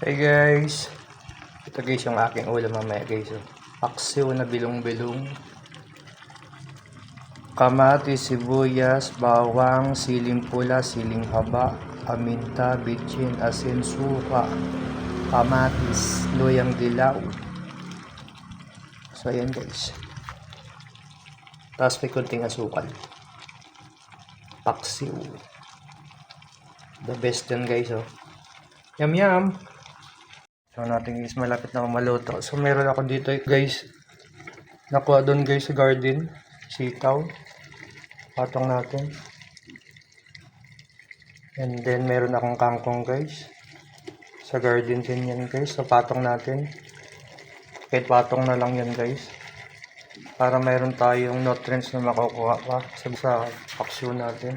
Hey guys, ito guys yung aking ulam mamaya guys. Paksiw na bilong-bilong, kamatis, sibuyas, bawang, siling pula, siling haba, paminta, bitchin, asin, suka, kamatis, luyang dilaw. So ayan guys, tapos may kunting asukal. Paksiw, the best yan guys. Yum yum. So natin guys, malapit na maluto. So meron ako dito guys, nakuha doon guys sa garden, sitaw, patong natin. And then meron akong kangkong guys, sa garden din yan guys. So patong natin, kahit patong na lang yan guys, para meron tayong nutrients na makukuha pa sa paksiw natin.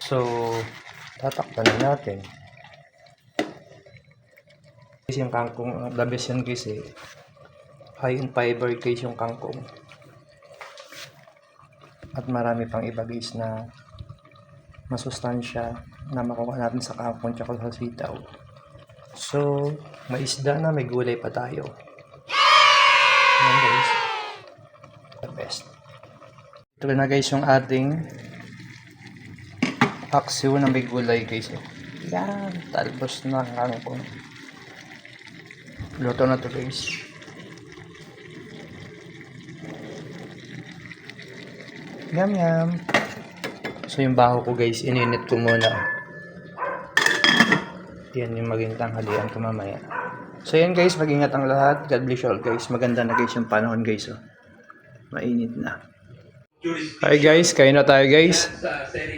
So tatakpan na natin. Guys, yung kangkong, the best yan guys high in fiber guys yung kangkong. At marami pang iba guys na masustansya na makuha natin sa kangkong tsaka sa sitaw. So, may isda na, may gulay pa tayo. Yan guys, the best. Ito na guys yung ating paksiw na may gulay guys. Yan, talbos na ang kangkong. Luto na to guys. Yum yum. So yung baho ko guys, ininit ko muna. Yan yung maging tanghalian ko mamaya. So yan guys, mag-ingat ang lahat. God bless you all guys. Maganda na guys yung panahon guys. Mainit na. Hi guys, kain na tayo guys.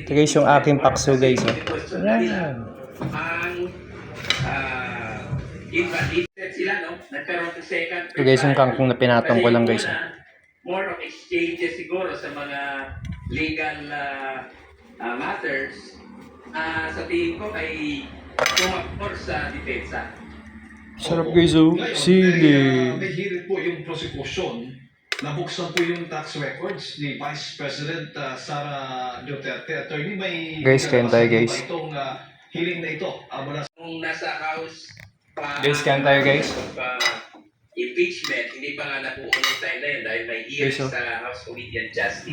Ito guys yung aking pakso guys. Yan. Ito guys yung kangkong na pinatong ko lang guys. More of exchanges siguro sa mga legal matters. Sa tingin ko ay tumapor sa depensa. Sarap guys sili. May hirit po yung prosecution. Nabuksan po yung tax records ni Vice President Sara Duterte. Attorney, may guys, kain tayo guys. Itong hearing na ito mula Nung nasa House guys, kain tayo guys. Impeachment, hindi pa nga nabuo ng time na yun dahil may hearing sa House Committee on Justice.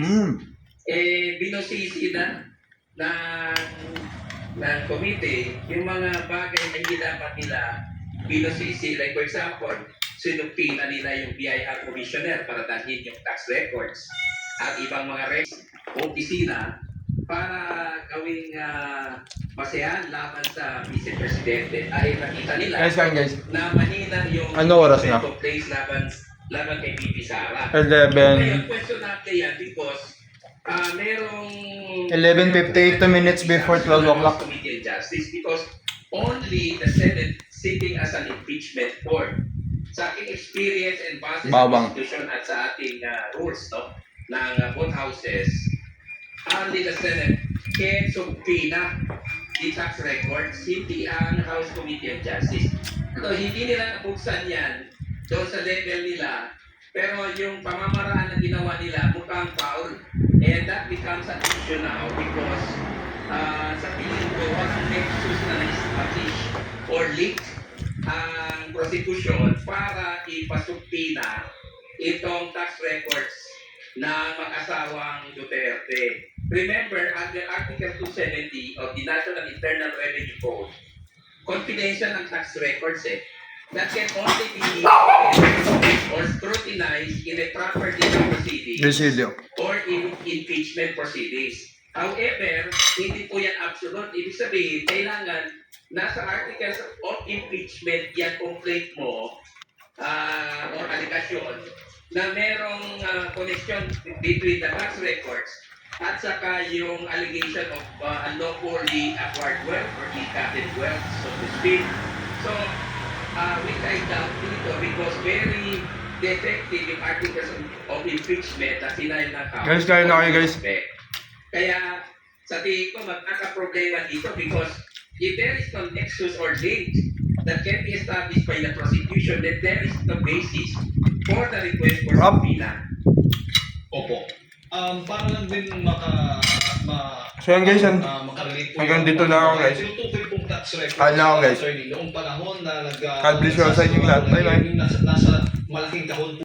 Binosisi na ng committee yung mga bagay na hindi dapat nila binosisi. Like for example, sinupina nila yung BIR Commissioner para dalhin yung tax records at ibang mga records o opisina para gawing masehan laban sa Vice Presidente. Ay nakita nila Guys. na mahina yung Ano oras na? place laban kay Bibi Sara. 11. Ngayon, questionable yan because merong 11:58 minutes before 12 o'clock. Committee on Justice because only the Senate sitting as an impeachment court. Sa aking experience and basis sa Constitution at sa ating rules ng both houses, only the Senate can subpoena the tax records, hindi ang House Committee on Justice. So, hindi nila nabuksan yan doon sa level nila, pero yung pamamaraan na ginawa nila mukhang foul. And that becomes an issue now because sa tingin ko, walang nexus na na-establish or leaked ang prosecution para ipasubpina itong tax records na mag-asawang Duterte. Remember, under Article 270 of the National Internal Revenue Code, confidential ang tax records that can only be or scrutinized in a proper legal proceedings or in impeachment proceedings. However, hindi po yan absolute. Ibig sabihin, kailangan nasa articles of impeachment yan complaint mo or allegation na merong connection between the tax records at saka yung allegation of unlawfully acquired wealth or ill-gotten wealth, so to speak. So, which I doubt dito because very defective yung articles of impeachment na sinayang ng House. Guys, kain na kayo guys. Kaya sa tingin ko magkakaproblema dito because if there is no nexus or link that can be established by the prosecution, then there is no basis for the request for subpoena. Opo. Para lang din So yan guys, makarelate po hanggang dito lang ako guys. tinutukoy pong tax tax records Ano, guys? attorney noong panahon na God bless you all sa inyong lahat. Bye-bye. nasa malaking kahon